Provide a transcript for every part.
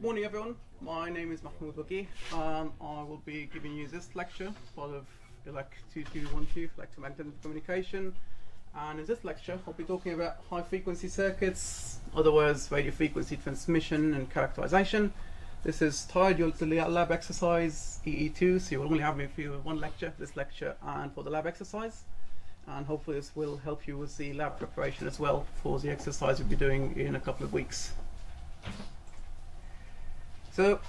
Morning everyone, my name is Mahmoud Wagih and I will be giving you this lecture, part of Elect 2212, Electromagnetism Communication. And in this lecture I'll be talking about high frequency circuits, otherwise radio frequency transmission and characterization. This is tied to the lab exercise EE2, so you will only have me for one lecture, this lecture and for the lab exercise. And hopefully this will help you with the lab preparation as well for the exercise we'll be doing in a couple of weeks. So,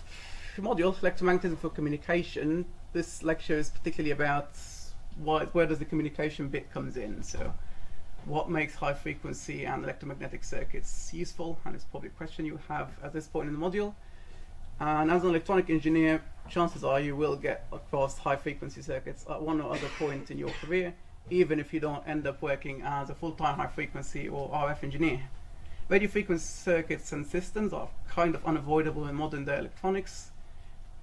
the module, Electromagnetism for Communication, this lecture is particularly about where does the communication bit comes in. So, what makes high frequency and electromagnetic circuits useful, and it's probably a question you have at this point in the module. And as an electronic engineer, chances are you will get across high frequency circuits at one or other point in your career, even if you don't end up working as a full-time high frequency or RF engineer. Radio frequency circuits and systems are kind of unavoidable in modern day electronics.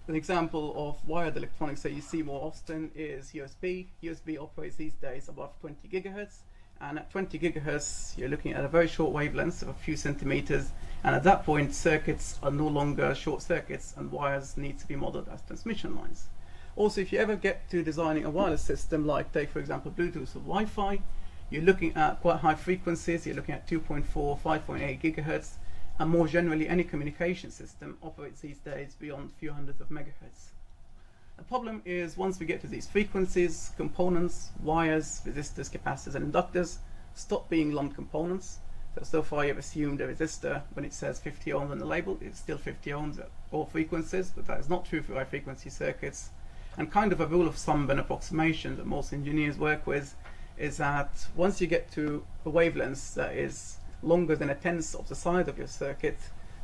An example of wired electronics that you see more often is USB. USB operates these days above 20 gigahertz, and at 20 gigahertz you're looking at a very short wavelength of a few centimeters, and at that point circuits are no longer short circuits and wires need to be modeled as transmission lines. Also, if you ever get to designing a wireless system, like take for example Bluetooth or Wi-Fi, you're looking at quite high frequencies. You're looking at 2.4, 5.8 gigahertz, and more generally any communication system operates these days beyond a few hundreds of megahertz. The problem is once we get to these frequencies, components, wires, resistors, capacitors and inductors stop being lumped components. So far you've assumed a resistor, when it says 50 ohms on the label, it's still 50 ohms at all frequencies, but that is not true for high frequency circuits. And kind of a rule of thumb and approximation that most engineers work with is that once you get to a wavelength that is longer than a tenth of the size of your circuit,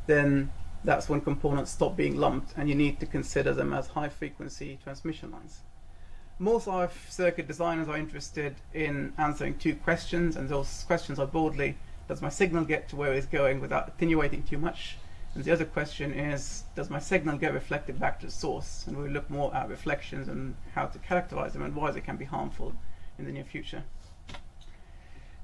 then that's when components stop being lumped and you need to consider them as high frequency transmission lines. Most RF circuit designers are interested in answering two questions, and those questions are broadly, does my signal get to where it's going without attenuating too much? And the other question is, does my signal get reflected back to the source? And we'll look more at reflections and how to characterize them and why they can be harmful in the near future.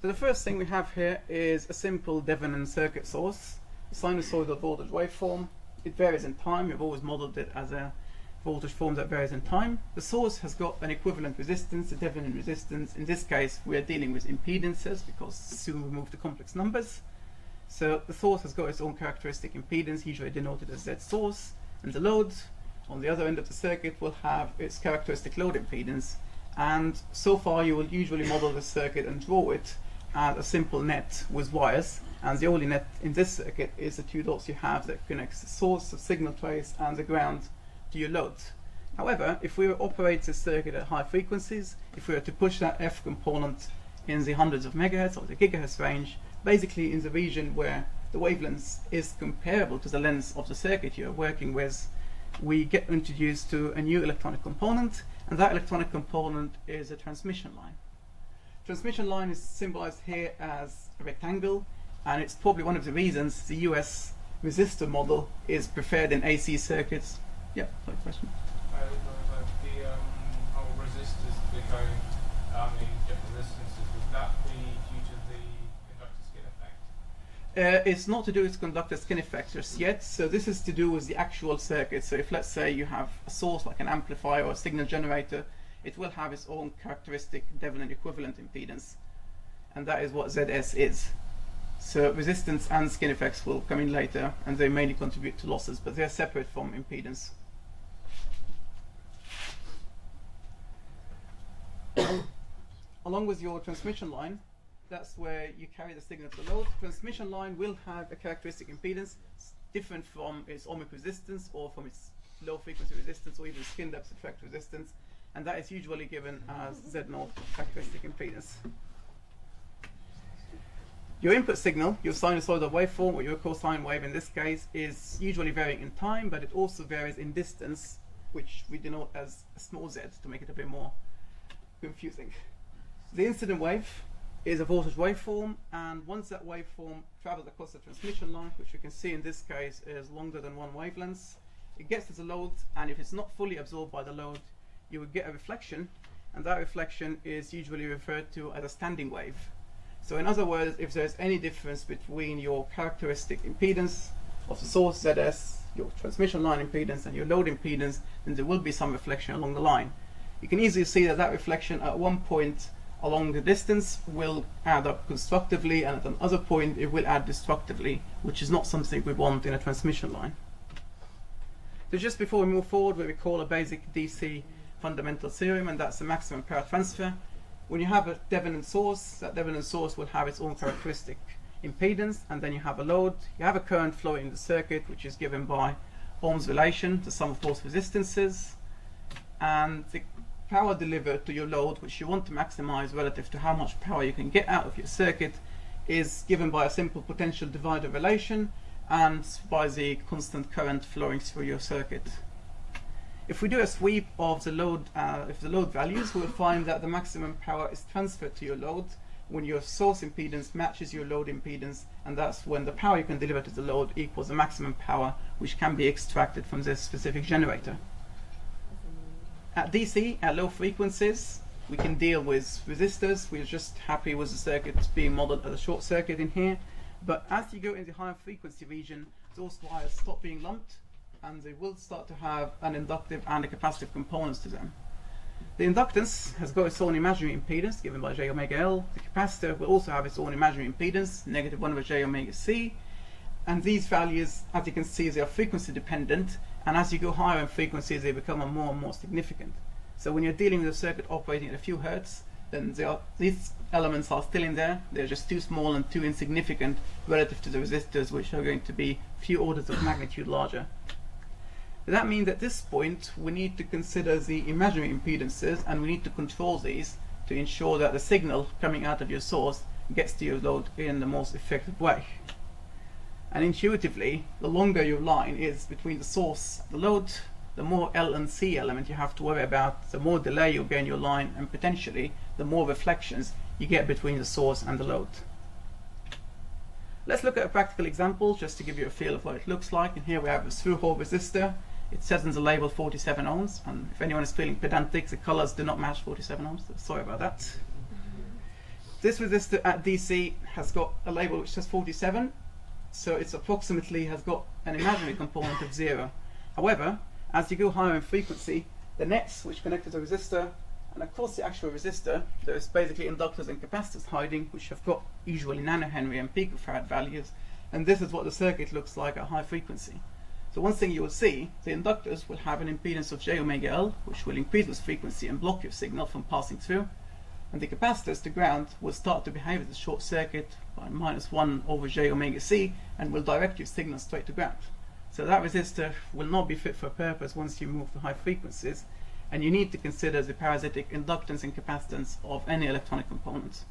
So the first thing we have here is a simple Thevenin circuit source, a sinusoidal voltage waveform. It varies in time. We've always modeled it as a voltage form that varies in time. The source has got an equivalent resistance, a Thevenin resistance. In this case we are dealing with impedances because soon we move to complex numbers. So the source has got its own characteristic impedance, usually denoted as Z source, and the load on the other end of the circuit will have its characteristic load impedance. And so far you will usually model the circuit and draw it as a simple net with wires, and the only net in this circuit is the two dots you have that connects the source of signal trace and the ground to your load. However, if we were to operate this circuit at high frequencies, if we were to push that F component in the hundreds of megahertz or the gigahertz range, basically in the region where the wavelength is comparable to the length of the circuit you're working with, we get introduced to a new electronic component, and that electronic component is a transmission line. Transmission line is symbolized here as a rectangle, and it's probably one of the reasons the US resistor model is preferred in AC circuits. Yeah, sorry, question. The whole resistors becoming different resistances, would that be due to the conductor skin effect? It's not to do with conductor skin effect just yet. So this is to do with the actual circuit. So if let's say you have a source like an amplifier or a signal generator, it will have its own characteristic Thevenin equivalent impedance, and that is what ZS is. So resistance and skin effects will come in later, and they mainly contribute to losses, but they are separate from impedance. Along with your transmission line, that's where you carry the signal to load. Transmission line will have a characteristic impedance different from its ohmic resistance or from its low frequency resistance or even skin depth effect resistance, and that is usually given as Z0 characteristic impedance. Your input signal, your sinusoidal waveform or your cosine wave in this case, is usually varying in time, but it also varies in distance, which we denote as a small z to make it a bit more confusing. The incident wave is a voltage waveform, and once that waveform travels across the transmission line, which you can see in this case is longer than one wavelength, it gets to the load, and if it's not fully absorbed by the load, you would get a reflection, and that reflection is usually referred to as a standing wave. So in other words, if there's any difference between your characteristic impedance of the source ZS your transmission line impedance and your load impedance, then there will be some reflection along the line. You can easily see that that reflection at one point along the distance will add up constructively, and at another point it will add destructively, which is not something we want in a transmission line. So just before we move forward, we recall a basic DC fundamental theorem, and that's the maximum power transfer. When you have a dependent source, that dependent source will have its own characteristic impedance, and then you have a load, you have a current flowing in the circuit, which is given by Ohm's relation, the sum of both resistances, and the power delivered to your load, which you want to maximize relative to how much power you can get out of your circuit, is given by a simple potential divider relation and by the constant current flowing through your circuit. If we do a sweep of the load, if the load values, we'll find that the maximum power is transferred to your load when your source impedance matches your load impedance, and that's when the power you can deliver to the load equals the maximum power which can be extracted from this specific generator. At DC, at low frequencies, we can deal with resistors. We're just happy with the circuit being modeled as a short circuit in here. But as you go in the higher frequency region, those wires stop being lumped, and they will start to have an inductive and a capacitive components to them. The inductance has got its own imaginary impedance given by j omega L. The capacitor will also have its own imaginary impedance, negative 1 over j omega C. And these values, as you can see, they are frequency dependent, and as you go higher in frequencies, they become more and more significant. So when you're dealing with a circuit operating at a few hertz, then these elements are still in there. They're just too small and too insignificant relative to the resistors, which are going to be few orders of magnitude larger. That means at this point we need to consider the imaginary impedances, and we need to control these to ensure that the signal coming out of your source gets to your load in the most effective way. And intuitively, the longer your line is between the source and the load, the more L and C element you have to worry about, the more delay you'll get in your line, and potentially the more reflections you get between the source and the load. Let's look at a practical example just to give you a feel of what it looks like. And here we have a through-hole resistor. It says on the label 47 ohms, and if anyone is feeling pedantic, the colors do not match 47 ohms, so sorry about that. This resistor at DC has got a label which says 47, so it's approximately has got an imaginary component of 0. However, as you go higher in frequency, the nets which connect to the resistor, and across the actual resistor, there's basically inductors and capacitors hiding, which have got usually nanohenry and picofarad values, and this is what the circuit looks like at high frequency. So one thing you will see, the inductors will have an impedance of j omega L, which will increase with frequency and block your signal from passing through, and the capacitors to ground will start to behave as a short circuit by -1 over j omega C, and will direct your signal straight to ground. So that resistor will not be fit for purpose once you move to high frequencies, and you need to consider the parasitic inductance and capacitance of any electronic components.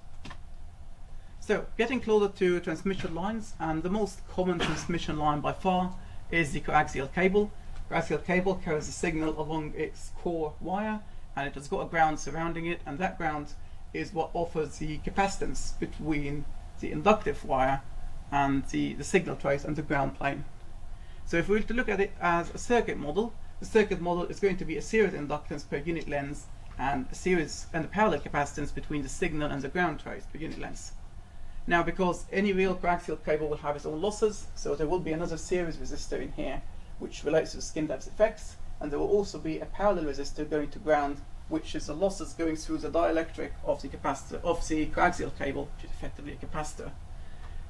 So getting closer to transmission lines, and the most common transmission line by far is the coaxial cable. Coaxial cable carries the signal along its core wire, and it has got a ground surrounding it, and that ground is what offers the capacitance between the inductive wire and the signal trace and the ground plane. So if we were to look at it as a circuit model, the circuit model is going to be a series inductance per unit length, and a parallel capacitance between the signal and the ground trace per unit length. Now, because any real coaxial cable will have its own losses, so there will be another series resistor in here which relates to skin depth effects, and there will also be a parallel resistor going to ground, which is the losses going through the dielectric of the capacitor of the coaxial cable, which is effectively a capacitor.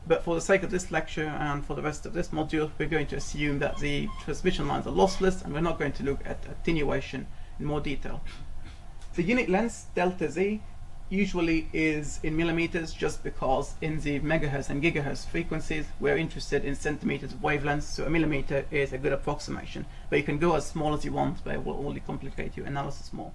But for the sake of this lecture and for the rest of this module, we're going to assume that the transmission lines are lossless, and we're not going to look at attenuation in more detail. The unit length, delta Z, usually is in millimeters, just because in the megahertz and gigahertz frequencies we're interested in centimeters of wavelength, so a millimeter is a good approximation. But you can go as small as you want, but it will only complicate your analysis more.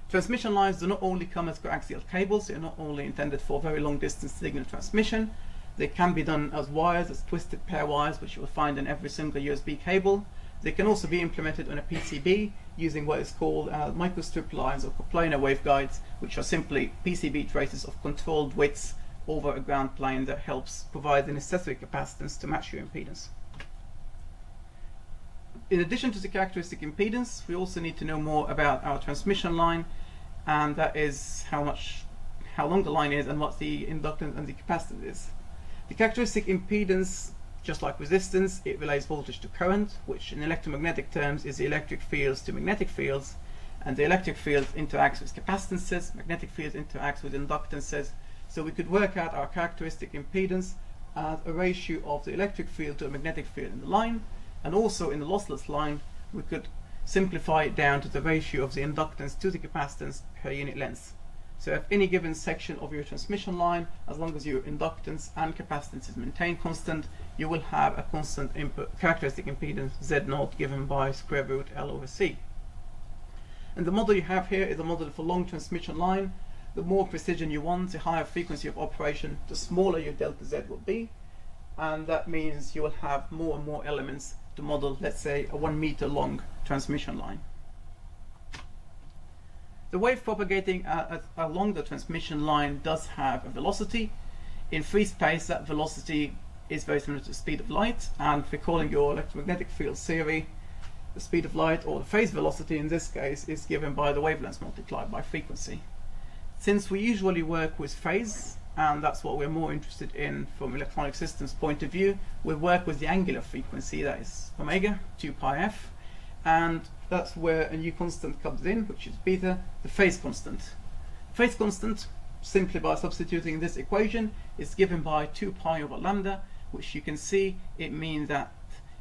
Transmission lines do not only come as coaxial cables, they're not only intended for very long distance signal transmission. They can be done as wires, as twisted pair wires, which you will find in every single USB cable. They can also be implemented on a PCB using what is called microstrip lines or coplanar waveguides, which are simply PCB traces of controlled widths over a ground plane that helps provide the necessary capacitance to match your impedance. In addition to the characteristic impedance, we also need to know more about our transmission line, and that is how long the line is and what the inductance and the capacitance is. The characteristic impedance just like resistance, it relates voltage to current, which in electromagnetic terms is the electric fields to magnetic fields, and the electric field interacts with capacitances, magnetic field interacts with inductances. So we could work out our characteristic impedance as a ratio of the electric field to a magnetic field in the line, and also in the lossless line we could simplify it down to the ratio of the inductance to the capacitance per unit length. So if any given section of your transmission line, as long as your inductance and capacitance is maintained constant, you will have a constant characteristic impedance Z0 given by square root L over C. And the model you have here is a model for long transmission line. The more precision you want, the higher frequency of operation, the smaller your delta Z will be, and that means you will have more and more elements to model, let's say, a 1 meter long transmission line. The wave propagating along the transmission line does have a velocity. In free space, that velocity is very similar to the speed of light, and recalling your electromagnetic field theory, the speed of light, or the phase velocity in this case, is given by the wavelength multiplied by frequency. Since we usually work with phase, and that's what we're more interested in from electronic systems point of view, we work with the angular frequency, that is omega, 2 pi f, and that's where a new constant comes in, which is beta, the phase constant. Phase constant, simply by substituting this equation, is given by 2 pi over lambda, which you can see it means that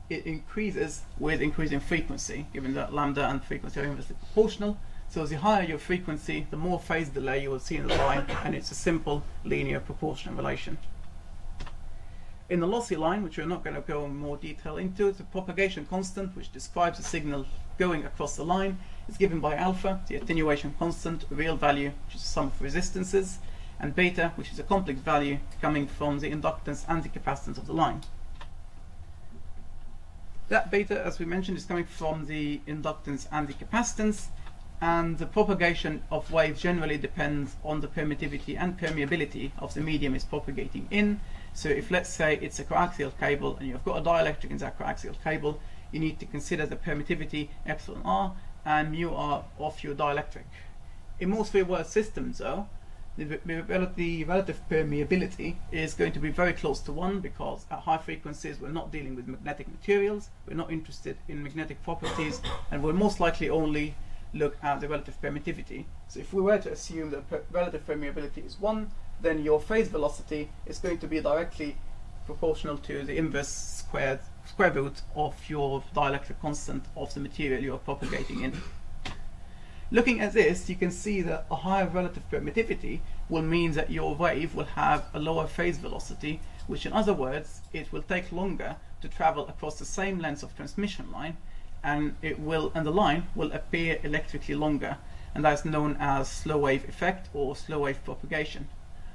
it increases with increasing frequency, given that lambda and frequency are inversely proportional. So the higher your frequency, the more phase delay you will see in the line, and it's a simple linear proportional relation. In the lossy line, which we're not going to go in more detail into, the propagation constant, which describes the signal going across the line, is given by alpha, the attenuation constant, a real value, which is the sum of resistances, and beta, which is a complex value coming from the inductance and the capacitance of the line. That beta, as we mentioned, is coming from the inductance and the capacitance, and the propagation of waves generally depends on the permittivity and permeability of the medium it's propagating in. So if, let's say, it's a coaxial cable and you've got a dielectric in that coaxial cable, you need to consider the permittivity epsilon r and mu r of your dielectric. In most real-world systems, though, the relative permeability is going to be very close to 1, because at high frequencies we're not dealing with magnetic materials, we're not interested in magnetic properties, and we'll most likely only look at the relative permittivity. So if we were to assume that relative permeability is 1, then your phase velocity is going to be directly proportional to the inverse square root of your dielectric constant of the material you're propagating in. Looking at this, you can see that a higher relative permittivity will mean that your wave will have a lower phase velocity, which in other words, it will take longer to travel across the same length of transmission line, and the line will appear electrically longer, and that's known as slow wave effect or slow wave propagation.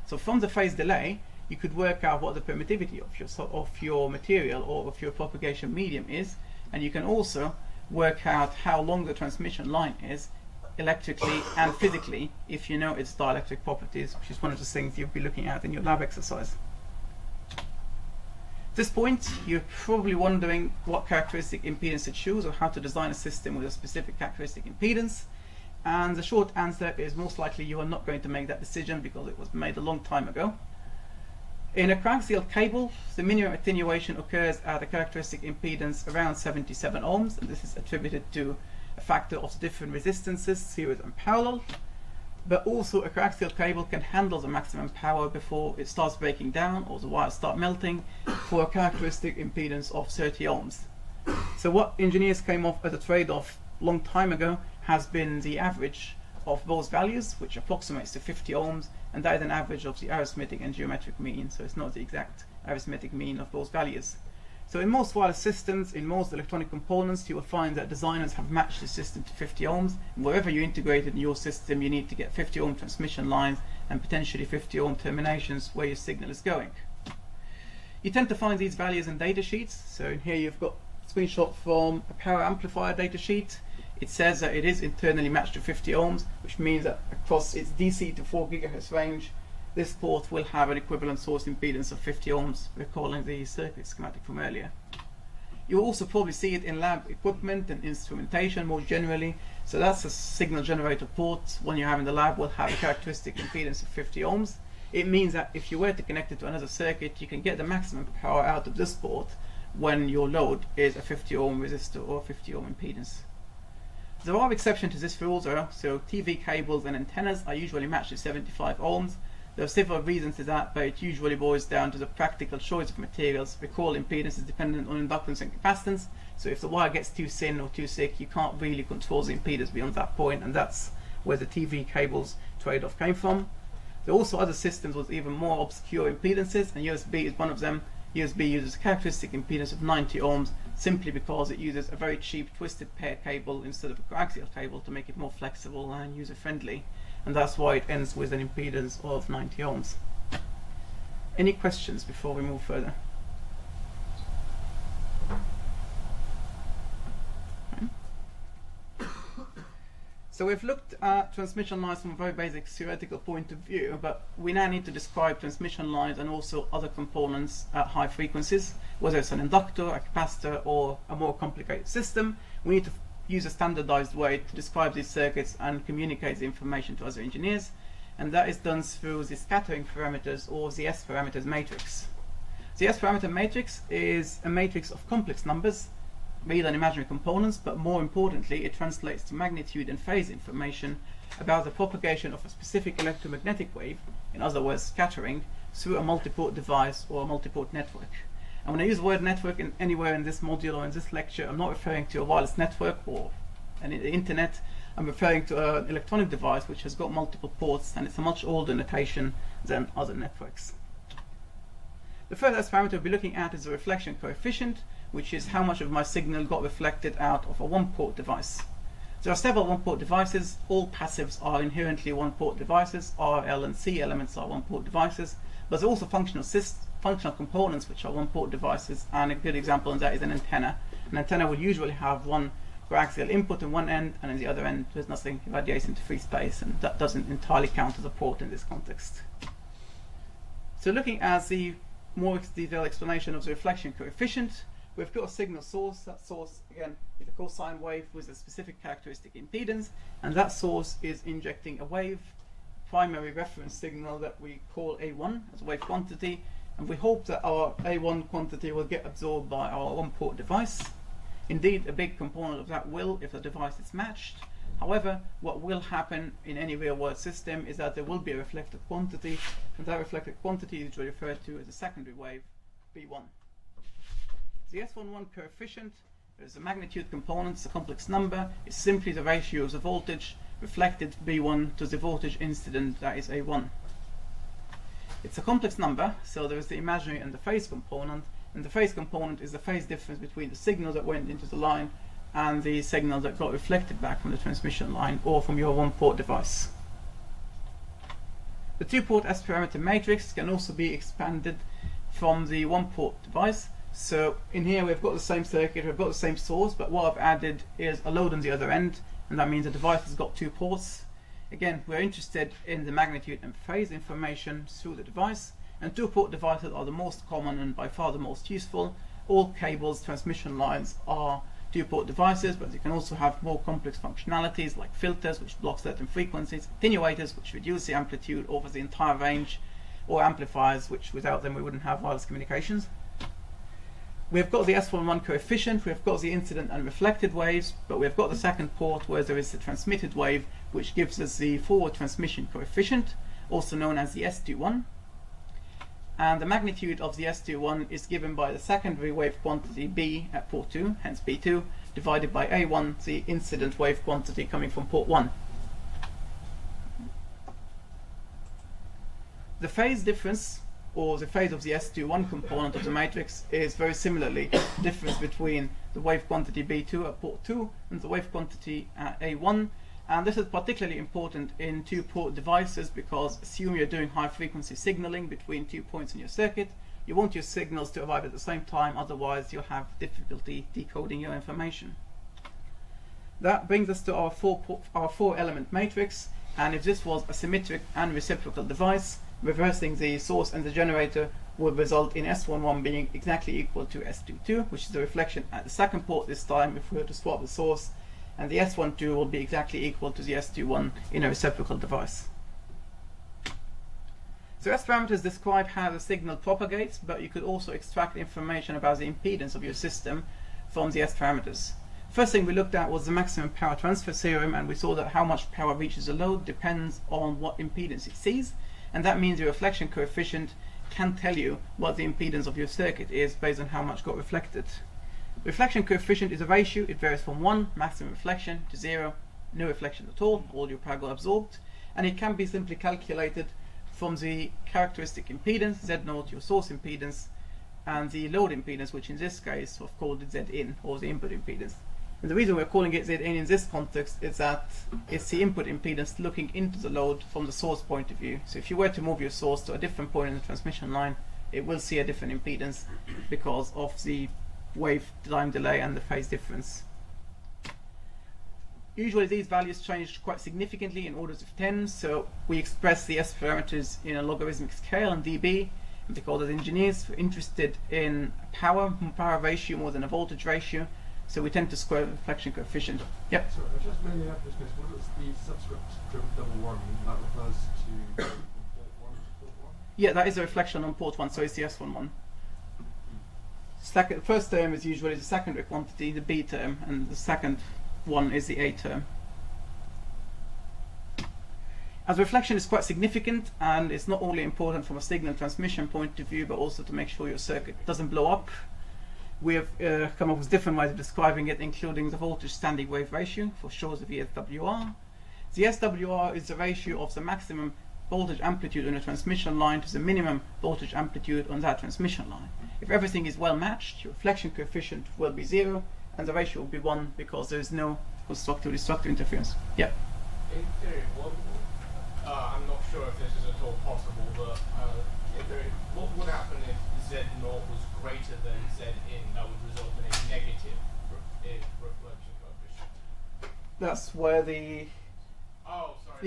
So from the phase delay, you could work out what the permittivity of your material or of your propagation medium is, and you can also work out how long the transmission line is electrically and physically if you know its dielectric properties, which is one of the things you'll be looking at in your lab exercise. At this point, you're probably wondering what characteristic impedance to choose, or how to design a system with a specific characteristic impedance. And the short answer is most likely you are not going to make that decision, because it was made a long time ago. In a coaxial cable, the minimum attenuation occurs at a characteristic impedance around 77 ohms, and this is attributed to a factor of the different resistances, series and parallel. But also a coaxial cable can handle the maximum power before it starts breaking down or the wires start melting, for a characteristic impedance of 30 ohms. So what engineers came off as a trade-off long time ago has been the average of those values, which approximates to 50 ohms, and that is an average of the arithmetic and geometric mean, so it's not the exact arithmetic mean of those values. So in most wireless systems, in most electronic components, you will find that designers have matched the system to 50 ohms, and wherever you integrate it in your system, you need to get 50 ohm transmission lines and potentially 50 ohm terminations where your signal is going. You tend to find these values in data sheets. So in here you've got a screenshot from a power amplifier data sheet. It says that it is internally matched to 50 ohms, which means that across its DC to 4 GHz range, this port will have an equivalent source impedance of 50 ohms, recalling the circuit schematic from earlier. You will also probably see it in lab equipment and instrumentation more generally. So that's a signal generator port. One you have in the lab will have a characteristic impedance of 50 ohms. It means that if you were to connect it to another circuit, you can get the maximum power out of this port when your load is a 50 ohm resistor or 50 ohm impedance. There are exceptions to this rule though, so TV cables and antennas are usually matched to 75 ohms. There are several reasons to that, but it usually boils down to the practical choice of materials. Recall, impedance is dependent on inductance and capacitance, so if the wire gets too thin or too thick, you can't really control the impedance beyond that point, and that's where the TV cables trade-off came from. There are also other systems with even more obscure impedances, and USB is one of them. USB uses a characteristic impedance of 90 ohms simply because it uses a very cheap twisted pair cable instead of a coaxial cable to make it more flexible and user-friendly, and that's why it ends with an impedance of 90 ohms. Any questions before we move further? So we've looked at transmission lines from a very basic theoretical point of view, but we now need to describe transmission lines and also other components at high frequencies. Whether it's an inductor, a capacitor, or a more complicated system, we need to use a standardized way to describe these circuits and communicate the information to other engineers, and that is done through the scattering parameters or the S parameters matrix. The S parameter matrix is a matrix of complex numbers, real and imaginary components, but more importantly it translates to magnitude and phase information about the propagation of a specific electromagnetic wave, in other words scattering, through a multiport device or a multiport network. And when I use the word network anywhere in this module or in this lecture, I'm not referring to a wireless network or an internet. I'm referring to an electronic device which has got multiple ports, and it's a much older notation than other networks. The first S parameter we'll be looking at is the reflection coefficient, which is how much of my signal got reflected out of a one-port device. There are several one-port devices. All passives are inherently one-port devices. R, L, and C elements are one-port devices, but there are also functional components which are one-port devices, and a good example of that is an antenna. An antenna will usually have one coaxial input in one end, and in the other end there's nothing, radiates into free space, and that doesn't entirely count as a port in this context. So looking at the more detailed explanation of the reflection coefficient, we've got a signal source. That source, again, is a cosine wave with a specific characteristic impedance, and that source is injecting a wave, primary reference signal that we call A1 as a wave quantity, and we hope that our A1 quantity will get absorbed by our one-port device. Indeed, a big component of that will if the device is matched. However, what will happen in any real-world system is that there will be a reflected quantity, and that reflected quantity is referred to as a secondary wave, B1. The S11 coefficient is the magnitude component, the complex number, is simply the ratio of the voltage reflected B1 to the voltage incident, that is A1. It's a complex number, so there is the imaginary and the phase component, and the phase component is the phase difference between the signal that went into the line and the signal that got reflected back from the transmission line or from your one-port device. The two-port S parameter matrix can also be expanded from the one-port device. So in here we've got the same circuit, we've got the same source, but what I've added is a load on the other end, and that means the device has got two ports. Again, we're interested in the magnitude and phase information through the device, and two-port devices are the most common and by far the most useful. All cables, transmission lines are two-port devices, but you can also have more complex functionalities like filters, which block certain frequencies, attenuators, which reduce the amplitude over the entire range, or amplifiers, which without them we wouldn't have wireless communications. We've got the S11 coefficient, we've got the incident and reflected waves, but we've got the second port where there is the transmitted wave, which gives us the forward transmission coefficient, also known as the S21. And the magnitude of the S21 is given by the secondary wave quantity B at port 2, hence B2, divided by A1, the incident wave quantity coming from port 1. The phase difference, or the phase of the S21 component of the matrix, is very similarly the difference between the wave quantity B2 at port 2 and the wave quantity at A1. And this is particularly important in two-port devices because assume you're doing high-frequency signaling between 2 points in your circuit. You want your signals to arrive at the same time, otherwise you'll have difficulty decoding your information. That brings us to our four-element matrix, and if this was a symmetric and reciprocal device, reversing the source and the generator would result in S11 being exactly equal to S22, which is the reflection at the second port this time if we were to swap the source, and the S12 will be exactly equal to the S21 in a reciprocal device. So S parameters describe how the signal propagates, but you could also extract information about the impedance of your system from the S parameters. First thing we looked at was the maximum power transfer theorem, and we saw that how much power reaches a load depends on what impedance it sees, and that means your reflection coefficient can tell you what the impedance of your circuit is based on how much got reflected. Reflection coefficient is a ratio. It varies from 1, maximum reflection, to 0, no reflection at all your power got absorbed, and it can be simply calculated from the characteristic impedance, Z0, your source impedance, and the load impedance, which in this case we've called it Zin, or the input impedance. And the reason we're calling it Zin in this context is that it's the input impedance looking into the load from the source point of view. So if you were to move your source to a different point in the transmission line, it will see a different impedance because of the wave time delay and the phase difference. Usually these values change quite significantly in orders of 10, so we express the S parameters in a logarithmic scale in dB, and because as engineers we're interested in power ratio more than a voltage ratio, so we tend to square the reflection coefficient. Yep. Sorry, I just mainly have this. What is the subscript double warming? That refers to port 1 to port 1? Yeah, that is a reflection on port 1, so it's the S11. First term is usually the secondary quantity, the B term, and the second one is the A term. As reflection is quite significant, and it's not only important from a signal transmission point of view, but also to make sure your circuit doesn't blow up, we have come up with different ways of describing it, including the voltage standing wave ratio, for short the VSWR. The SWR is the ratio of the maximum voltage amplitude on a transmission line to the minimum voltage amplitude on that transmission line. If everything is well matched, your reflection coefficient will be 0, and the ratio will be 1 because there is no constructive destructive interference. Yeah. In theory, I'm not sure if this is at all possible, but in theory, what would happen if Z0 was greater than Zin? That would result in a negative reflection coefficient. That's where the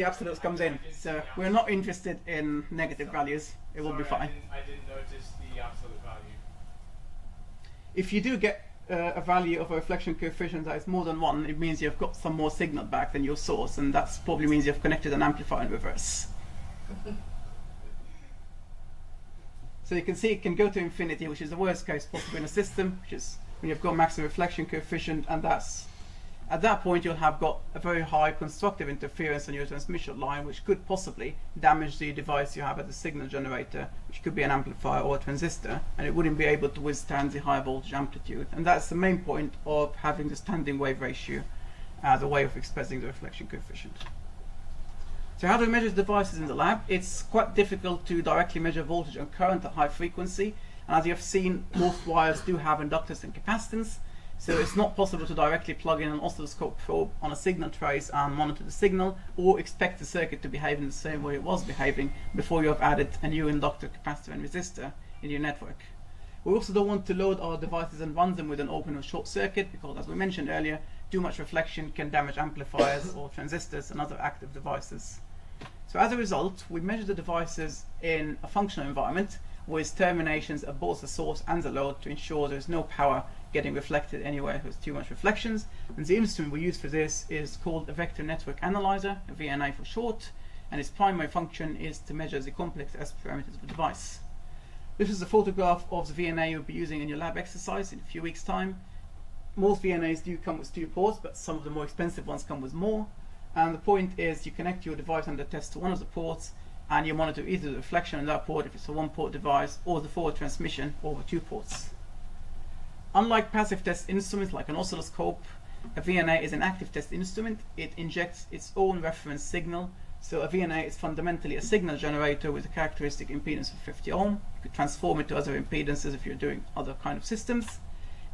absolutes comes in. So we're not interested in negative values. It will be fine. I didn't notice the absolute value. If you do get a value of a reflection coefficient that is more than 1, it means you've got some more signal back than your source, and that probably means you've connected an amplifier in reverse. So you can see it can go to infinity, which is the worst case possible in a system, which is when you've got maximum reflection coefficient, and that's at that point you'll have got a very high constructive interference on your transmission line, which could possibly damage the device you have as a signal generator, which could be an amplifier or a transistor, and it wouldn't be able to withstand the high voltage amplitude. And that's the main point of having the standing wave ratio as a way of expressing the reflection coefficient. So how do we measure devices in the lab? It's quite difficult to directly measure voltage and current at high frequency, and as you have seen, most wires do have inductors and capacitance. So it's not possible to directly plug in an oscilloscope probe on a signal trace and monitor the signal, or expect the circuit to behave in the same way it was behaving before you have added a new inductor, capacitor and resistor in your network. We also don't want to load our devices and run them with an open or short circuit, because as we mentioned earlier, too much reflection can damage amplifiers or transistors and other active devices. So as a result, we measure the devices in a functional environment with terminations at both the source and the load to ensure there's no power getting reflected anywhere with too much reflections. And the instrument we use for this is called a vector network analyzer, a VNA for short, and its primary function is to measure the complex S parameters of the device. This is a photograph of the VNA you'll be using in your lab exercise in a few weeks' time. Most VNAs do come with 2 ports, but some of the more expensive ones come with more. And the point is you connect your device under test to one of the ports, and you monitor either the reflection on that port if it's a 1-port device, or the forward transmission over 2 ports. Unlike passive test instruments like an oscilloscope, a VNA is an active test instrument. It injects its own reference signal. So a VNA is fundamentally a signal generator with a characteristic impedance of 50 ohm. You could transform it to other impedances if you're doing other kind of systems.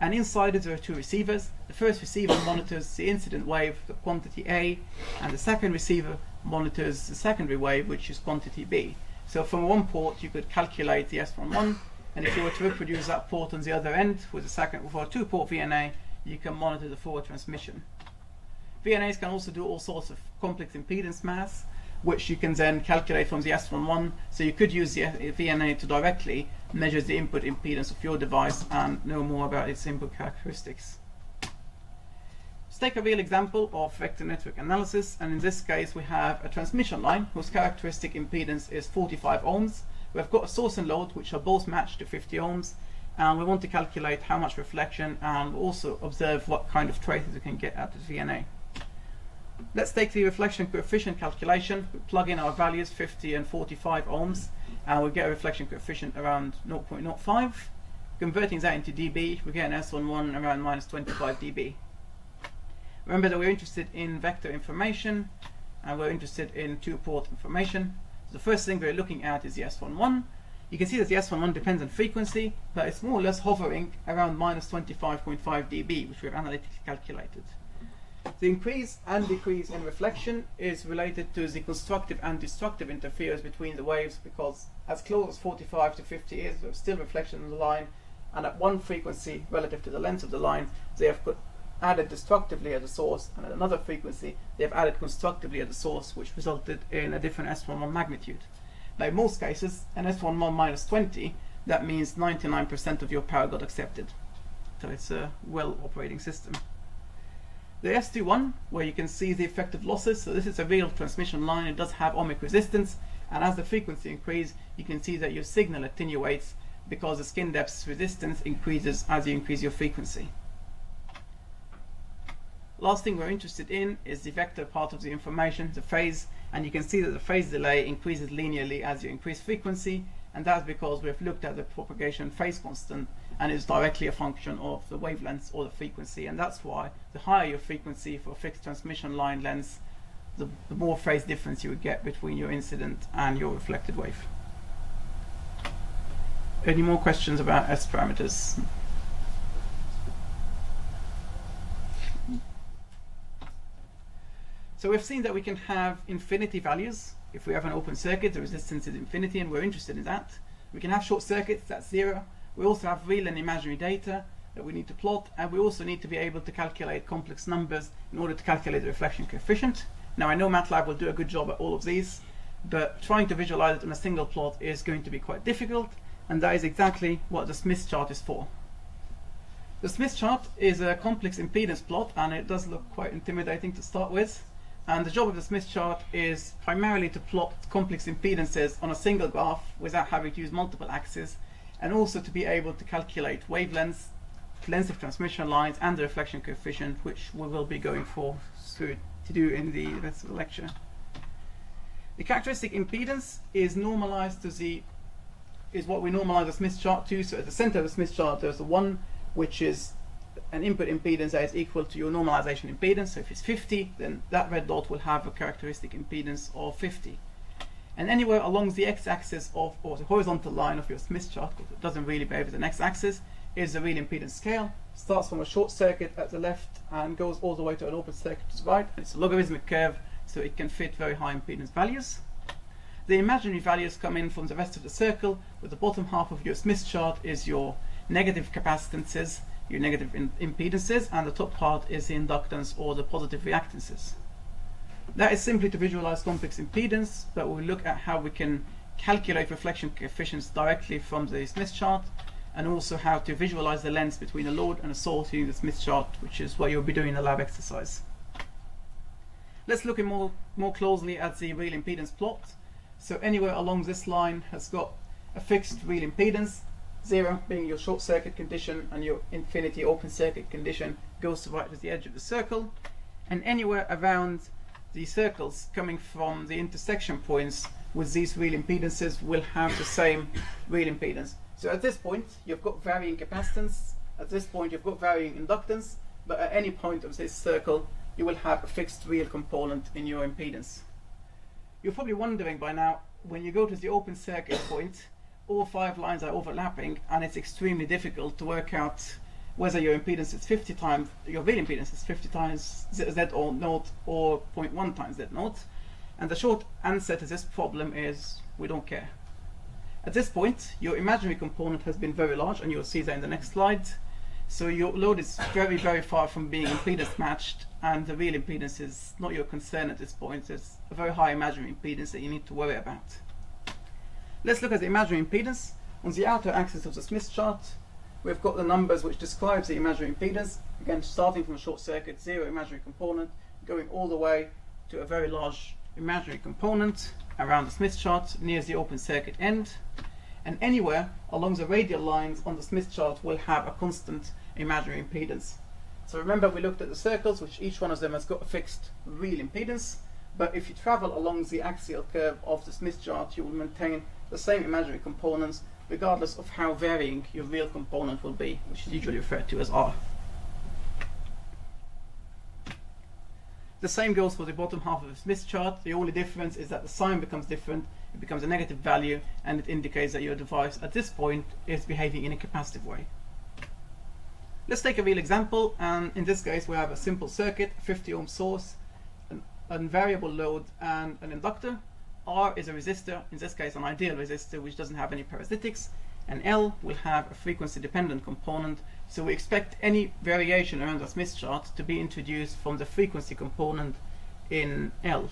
And inside it there are 2 receivers. The first receiver monitors the incident wave, the quantity A, and the second receiver monitors the secondary wave, which is quantity B. So from one port you could calculate the S11, and if you were to reproduce that port on the other end with a 2-port VNA, you can monitor the forward transmission. VNAs can also do all sorts of complex impedance maths, which you can then calculate from the S11. So you could use the VNA to directly measure the input impedance of your device and know more about its input characteristics. Let's take a real example of vector network analysis, and in this case we have a transmission line whose characteristic impedance is 45 ohms, we've got a source and load which are both matched to 50 ohms, and we want to calculate how much reflection and also observe what kind of traces we can get out of the VNA. Let's take the reflection coefficient calculation. We plug in our values 50 and 45 ohms, and we get a reflection coefficient around 0.05. Converting that into dB, we get an S11 around minus 25 dB. Remember that we're interested in vector information, and we're interested in two-port information. So the first thing we're looking at is the S11. You can see that the S11 depends on frequency, but it's more or less hovering around minus 25.5 dB, which we've analytically calculated. The increase and decrease in reflection is related to the constructive and destructive interference between the waves, because as close as 45 to 50 is, there's still reflection on the line, and at one frequency relative to the length of the line, they have added destructively at the source, and at another frequency they have added constructively at the source, which resulted in a different S11 magnitude. Now in most cases, an S11 minus 20, that means 99% of your power got accepted. So it's a well operating system. The S21, where you can see the effective losses, so this is a real transmission line, it does have ohmic resistance, and as the frequency increases, you can see that your signal attenuates because the skin depth resistance increases as you increase your frequency. Last thing we're interested in is the vector part of the information, the phase, and you can see that the phase delay increases linearly as you increase frequency, and that's because we've looked at the propagation phase constant, and it's directly a function of the wavelength or the frequency, and that's why the higher your frequency for a fixed transmission line length, the more phase difference you would get between your incident and your reflected wave. Any more questions about S parameters? So we've seen that we can have infinity values. If we have an open circuit, the resistance is infinity, and we're interested in that. We can have short circuits, that's 0. We also have real and imaginary data that we need to plot, and we also need to be able to calculate complex numbers in order to calculate the reflection coefficient. Now I know MATLAB will do a good job at all of these, but trying to visualize it in a single plot is going to be quite difficult, and that is exactly what the Smith chart is for. The Smith chart is a complex impedance plot, and it does look quite intimidating to start with. And the job of the Smith chart is primarily to plot complex impedances on a single graph without having to use multiple axes, and also to be able to calculate wavelengths, length of transmission lines, and the reflection coefficient, which we will be going through to do in the rest of the lecture. The characteristic impedance is normalized to is what we normalize the Smith chart to. So at the center of the Smith chart there's a 1, which is an input impedance that is equal to your normalization impedance. So if it's 50, then that red dot will have a characteristic impedance of 50. And anywhere along the x-axis or the horizontal line of your Smith chart, because it doesn't really behave as an x-axis, is the real impedance scale. Starts from a short circuit at the left and goes all the way to an open circuit to the right. It's a logarithmic curve, so it can fit very high impedance values. The imaginary values come in from the rest of the circle, with the bottom half of your Smith chart is your negative capacitances, your negative impedances, and the top part is the inductance or the positive reactances. That is simply to visualize complex impedance, but we'll look at how we can calculate reflection coefficients directly from the Smith chart, and also how to visualize the length between a load and a source using the Smith chart, which is what you'll be doing in a lab exercise. Let's look more closely at the real impedance plot. So anywhere along this line has got a fixed real impedance, 0 being your short circuit condition, and your infinity open circuit condition goes to right to the edge of the circle. And anywhere around the circles coming from the intersection points with these real impedances will have the same real impedance. So at this point you've got varying capacitance, at this point you've got varying inductance, but at any point of this circle you will have a fixed real component in your impedance. You're probably wondering by now, when you go to the open circuit point, all 5 lines are overlapping, and it's extremely difficult to work out whether your impedance is 50 times, your real impedance is 50 times Z or naught, or 0.1 times Z naught. And the short answer to this problem is we don't care. At this point, your imaginary component has been very large, and you'll see that in the next slide. So your load is very, very far from being impedance matched, and the real impedance is not your concern at this point. It's a very high imaginary impedance that you need to worry about. Let's look at the imaginary impedance. On the outer axis of the Smith chart, we've got the numbers which describes the imaginary impedance. Again, starting from a short circuit, 0 imaginary component, going all the way to a very large imaginary component. around the Smith chart near the open circuit end, and anywhere along the radial lines on the Smith chart will have a constant imaginary impedance. So remember, we looked at the circles, which each one of them has got a fixed real impedance, but if you travel along the axial curve of the Smith chart, you will maintain the same imaginary components regardless of how varying your real component will be, which is usually referred to as R. The same goes for the bottom half of the Smith chart. The only difference is that the sign becomes different, it becomes a negative value, and it indicates that your device at this point is behaving in a capacitive way. Let's take a real example, and in this case we have a simple circuit, a 50 ohm source, a variable load and an inductor. R is a resistor, in this case an ideal resistor which doesn't have any parasitics, and L will have a frequency dependent component, so we expect any variation around the Smith chart to be introduced from the frequency component in L.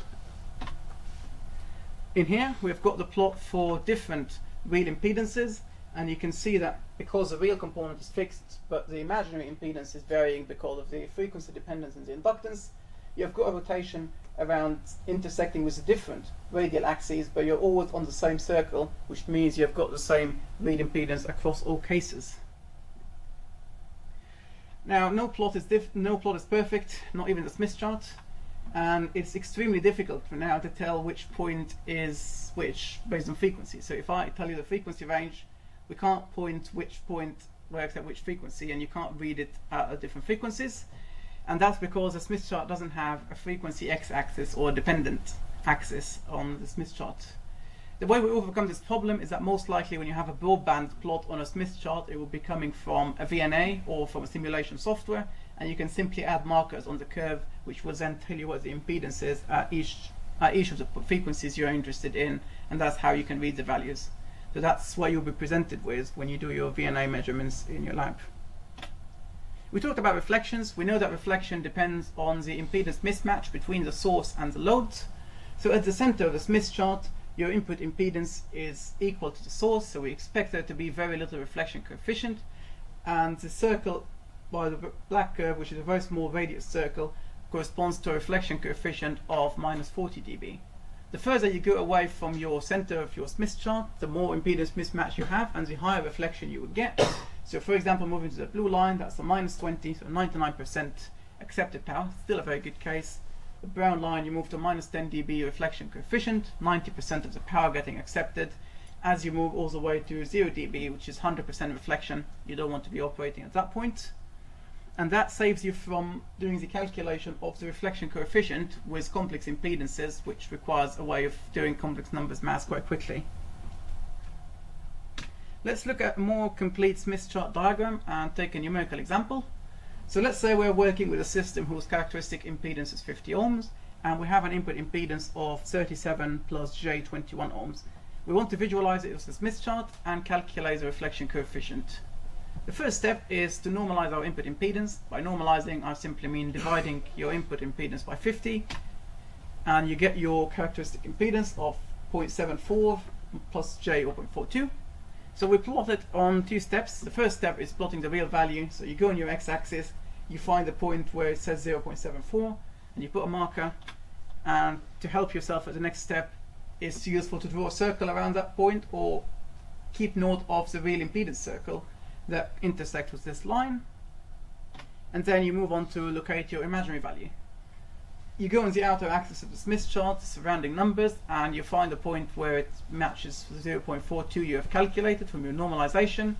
In here we've got the plot for different real impedances, and you can see that because the real component is fixed but the imaginary impedance is varying because of the frequency dependence and the inductance, you've got a rotation around intersecting with the different radial axes, but you're always on the same circle, which means you've got the same real impedance across all cases. Now, no plot is perfect, not even the Smith chart, and it's extremely difficult for now to tell which point is which based on frequency. So if I tell you the frequency range, we can't point which point works at which frequency, and you can't read it at different frequencies. And that's because the Smith chart doesn't have a frequency x-axis or a dependent axis on the Smith chart. The way we overcome this problem is that most likely when you have a broadband plot on a Smith chart, it will be coming from a VNA or from a simulation software, and you can simply add markers on the curve which will then tell you what the impedance is at each of the frequencies you're interested in, and that's how you can read the values. So that's what you'll be presented with when you do your VNA measurements in your lab. We talked about reflections. We know that reflection depends on the impedance mismatch between the source and the loads. So at the center of the Smith chart, your input impedance is equal to the source, so we expect there to be very little reflection coefficient, and the circle by the black curve, which is a very small radius circle, corresponds to a reflection coefficient of minus 40 dB. The further you go away from your center of your Smith chart, the more impedance mismatch you have and the higher reflection you would get. So for example, moving to the blue line, that's a minus 20, so 99% accepted power, still a very good case. The brown line, you move to minus 10 dB reflection coefficient, 90% of the power getting accepted. As you move all the way to 0 dB, which is 100% reflection, you don't want to be operating at that point. And that saves you from doing the calculation of the reflection coefficient with complex impedances, which requires a way of doing complex numbers math quite quickly. Let's look at a more complete Smith chart diagram and take a numerical example. So let's say we're working with a system whose characteristic impedance is 50 ohms, and we have an input impedance of 37 plus J21 ohms. We want to visualize it as the Smith chart and calculate the reflection coefficient. The first step is to normalize our input impedance. By normalizing, I simply mean dividing your input impedance by 50, and you get your characteristic impedance of 0.74 plus J 0.42. So we plot it on two steps. The first step is plotting the real value. So you go on your x-axis, you find the point where it says 0.74, and you put a marker. And to help yourself at the next step, it's useful to draw a circle around that point or keep note of the real impedance circle that intersects with this line. And then you move on to locate your imaginary value. You go on the outer axis of the Smith chart, surrounding numbers, and you find the point where it matches the 0.42 you have calculated from your normalization.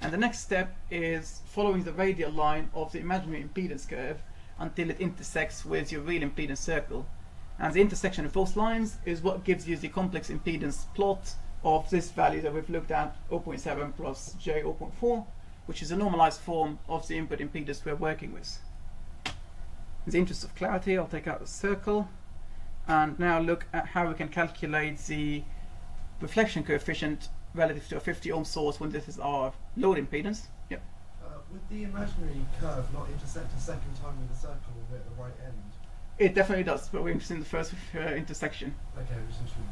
And the next step is following the radial line of the imaginary impedance curve until it intersects with your real impedance circle. And the intersection of both lines is what gives you the complex impedance plot of this value that we've looked at, 0.7 plus J 0.4, which is a normalized form of the input impedance we're working with. In the interest of clarity, I'll take out the circle and now look at how we can calculate the reflection coefficient relative to a 50 ohm source when this is our load impedance. Yep. Would the imaginary curve not intersect a second time with the circle at the right end? It definitely does, but we're interested in the first intersection. Okay, just interested.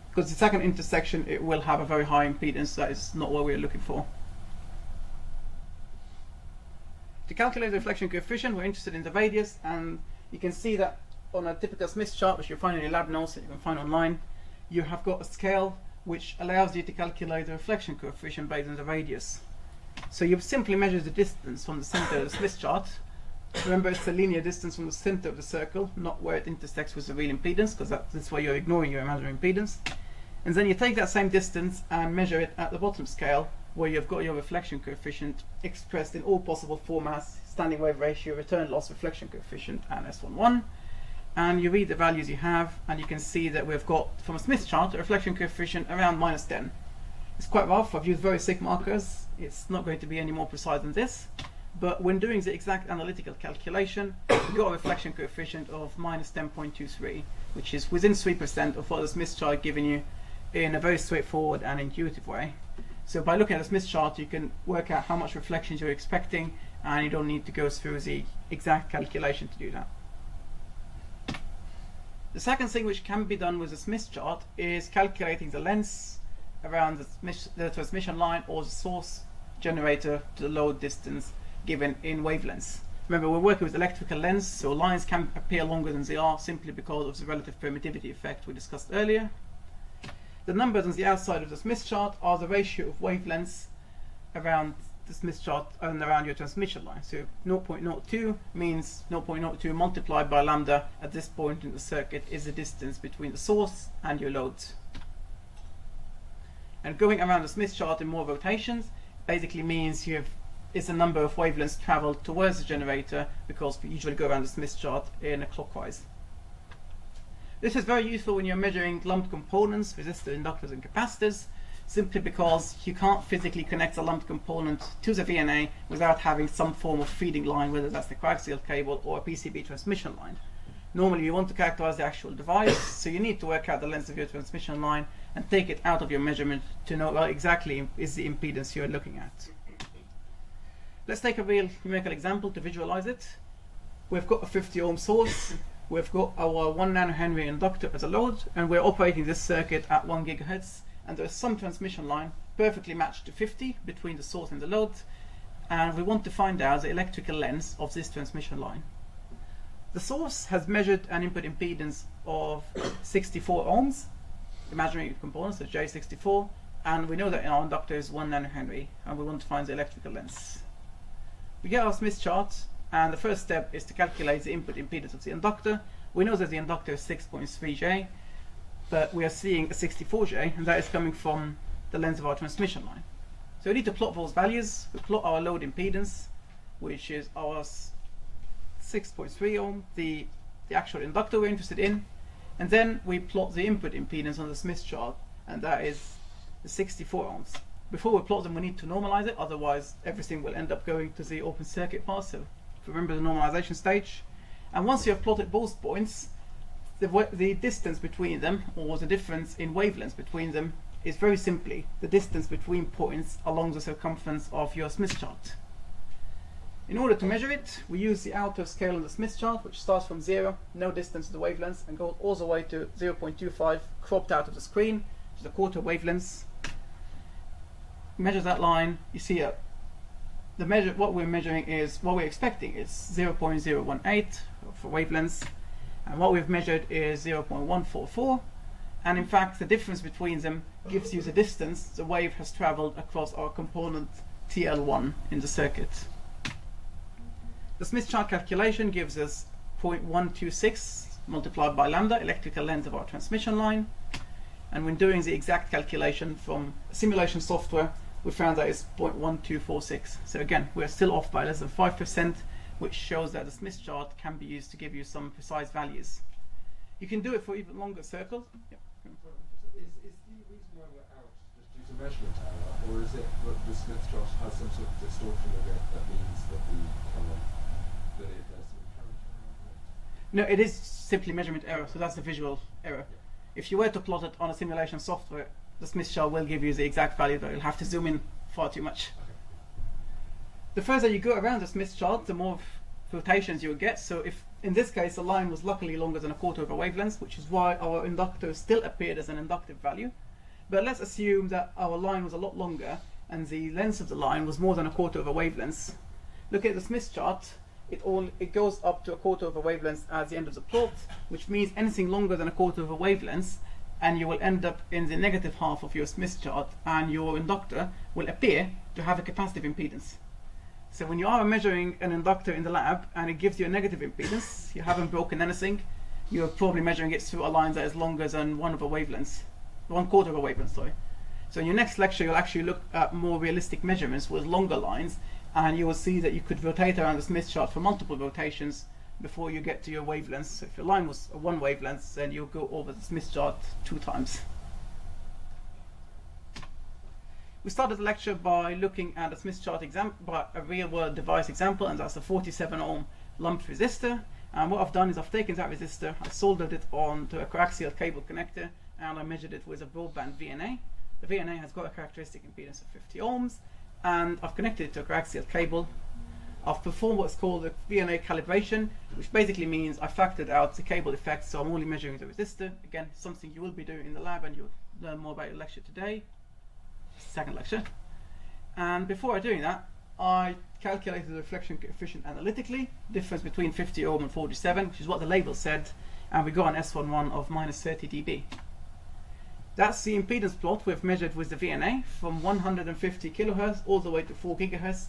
Because the second intersection, it will have a very high impedance. That is not what we're looking for. To calculate the reflection coefficient, we're interested in the radius, and you can see that on a typical Smith chart, which you'll find in your lab notes that you can find online, you have got a scale which allows you to calculate the reflection coefficient based on the radius. So you simply measure the distance from the center of the Smith chart. Remember, it's the linear distance from the center of the circle, not where it intersects with the real impedance, because that's why you're ignoring your imaginary impedance. And then you take that same distance and measure it at the bottom scale, where you've got your reflection coefficient expressed in all possible formats: standing wave ratio, return loss, reflection coefficient, and S11. And you read the values you have, and you can see that we've got, from a Smith chart, a reflection coefficient around -10. It's quite rough. I've used very thick markers. It's not going to be any more precise than this. But when doing the exact analytical calculation, we've got a reflection coefficient of -10.23, which is within 3% of what the Smith chart given you in a very straightforward and intuitive way. So by looking at the Smith chart, you can work out how much reflections you're expecting, and you don't need to go through the exact calculation to do that. The second thing which can be done with the Smith chart is calculating the length around the transmission line or the source generator to the load distance given in wavelengths. Remember, we're working with electrical lengths, so lines can appear longer than they are simply because of the relative permittivity effect we discussed earlier. The numbers on the outside of the Smith chart are the ratio of wavelengths around the Smith chart and around your transmission line. So 0.02 means 0.02 multiplied by lambda at this point in the circuit is the distance between the source and your loads. And going around the Smith chart in more rotations basically means it's the number of wavelengths traveled towards the generator, because we usually go around the Smith chart in a clockwise. This is very useful when you're measuring lumped components, resistors, inductors, and capacitors, simply because you can't physically connect a lumped component to the VNA without having some form of feeding line, whether that's the coaxial cable or a PCB transmission line. Normally you want to characterize the actual device, so you need to work out the length of your transmission line and take it out of your measurement to know what exactly is the impedance you're looking at. Let's take a real numerical example to visualize it. We've got a 50 ohm source, we've got our 1 nanohenry inductor as a load, and we're operating this circuit at 1 gigahertz, and there's some transmission line perfectly matched to 50 between the source and the load, and we want to find out the electrical length of this transmission line. The source has measured an input impedance of 64 ohms, imaginary components, so J64, and we know that our inductor is 1 nanohenry, and we want to find the electrical length. We get our Smith chart, and the first step is to calculate the input impedance of the inductor. We know that the inductor is 6.3J, but we are seeing a 64J, and that is coming from the length of our transmission line. So we need to plot those values. We plot our load impedance, which is our 6.3 ohm, the actual inductor we're interested in, and then we plot the input impedance on the Smith chart, and that is the 64 ohms. Before we plot them, we need to normalize it, otherwise everything will end up going to the open circuit path. So remember the normalization stage. And once you have plotted both points, the distance between them, or the difference in wavelengths between them, is very simply the distance between points along the circumference of your Smith chart. In order to measure it, we use the outer scale on the Smith chart, which starts from 0, no distance to the wavelengths, and goes all the way to 0.25, cropped out of the screen, which is a quarter wavelengths. Measure that line. You see what we're measuring is, what we're expecting is 0.018 for wavelengths, and what we've measured is 0.144, and in fact the difference between them gives you the distance the wave has traveled across our component TL1 in the circuit. The Smith chart calculation gives us 0.126 multiplied by lambda, electrical length of our transmission line, and when doing the exact calculation from simulation software, we found that it's 0.1246. So again, we're still off by less than 5%, which shows that the Smith chart can be used to give you some precise values. You can do it for even longer circles. Yep. Is the reason why we're out just due to measurement error, or is it that the Smith chart has some sort of distortion of it that means that there's some current error? No, it is simply measurement error, so that's the visual error. Yeah. If you were to plot it on a simulation software, the Smith chart will give you the exact value, but you'll have to zoom in far too much. Okay. The further you go around the Smith chart, the more rotations you will get. So if in this case the line was luckily longer than a quarter of a wavelength, which is why our inductor still appeared as an inductive value. But let's assume that our line was a lot longer and the length of the line was more than a quarter of a wavelength. Look at the Smith chart, it goes up to a quarter of a wavelength as the end of the plot, which means anything longer than a quarter of a wavelength, and you will end up in the negative half of your Smith chart, and your inductor will appear to have a capacitive impedance. So when you are measuring an inductor in the lab and it gives you a negative impedance, you haven't broken anything, you're probably measuring it through a line that is longer than one quarter of a wavelength, sorry. So in your next lecture, you'll actually look at more realistic measurements with longer lines, and you will see that you could rotate around the Smith chart for multiple rotations before you get to your wavelengths. So if your line was one wavelength, then you'll go over the Smith chart 2 times. We started the lecture by looking at a Smith chart example, by a real-world device example, and that's a 47 ohm lumped resistor. And what I've done is I've taken that resistor, I soldered it onto a coaxial cable connector, and I measured it with a broadband VNA. The VNA has got a characteristic impedance of 50 ohms, and I've connected it to a coaxial cable. I've performed what's called a VNA calibration, which basically means I factored out the cable effect, so I'm only measuring the resistor. Again, something you will be doing in the lab, and you'll learn more about your lecture today, second lecture. And before doing that, I calculated the reflection coefficient analytically, difference between 50 ohm and 47, which is what the label said, and we got an S11 of minus 30 dB. That's the impedance plot we've measured with the VNA from 150 kilohertz all the way to 4 gigahertz.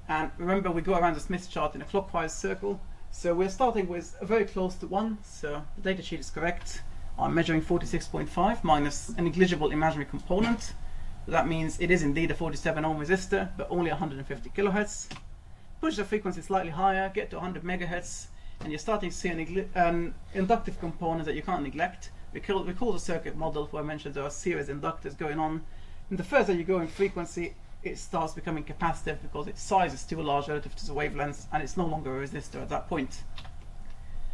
And remember, we go around the Smith chart in a clockwise circle. So we're starting with very close to 1. So the data sheet is correct. I'm measuring 46.5 minus a negligible imaginary component. That means it is indeed a 47 ohm resistor, but only 150 kilohertz. Push the frequency slightly higher, get to 100 megahertz, and you're starting to see an inductive component that you can't neglect. We call the circuit model where I mentioned there are series inductors going on. And the further you go in frequency, it starts becoming capacitive because its size is too large relative to the wavelengths, and it's no longer a resistor at that point.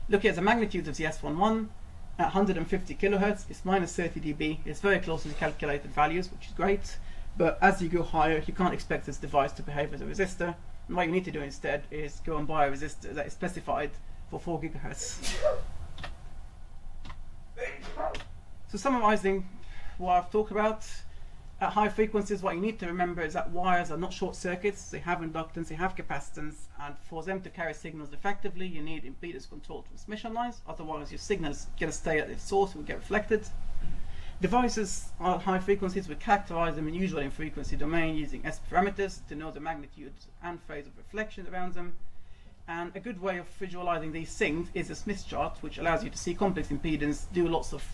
Looking at the magnitude of the S11, at 150 kilohertz, it's minus 30 dB. It's very close to the calculated values, which is great. But as you go higher, you can't expect this device to behave as a resistor. And what you need to do instead is go and buy a resistor that is specified for 4 gigahertz. So summarizing what I've talked about, at high frequencies, what you need to remember is that wires are not short circuits. They have inductance, they have capacitance, and for them to carry signals effectively, you need impedance controlled transmission lines. Otherwise, your signals get to stay at their source and will get reflected. Devices at high frequencies, we characterize them usually in frequency domain using S parameters to know the magnitude and phase of reflection around them. And a good way of visualizing these things is a Smith chart, which allows you to see complex impedance, do lots of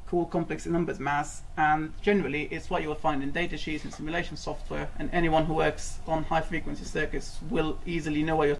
cool complex numbers mass, and generally it's what you will find in data sheets and simulation software, and anyone who works on high frequency circuits will easily know what you're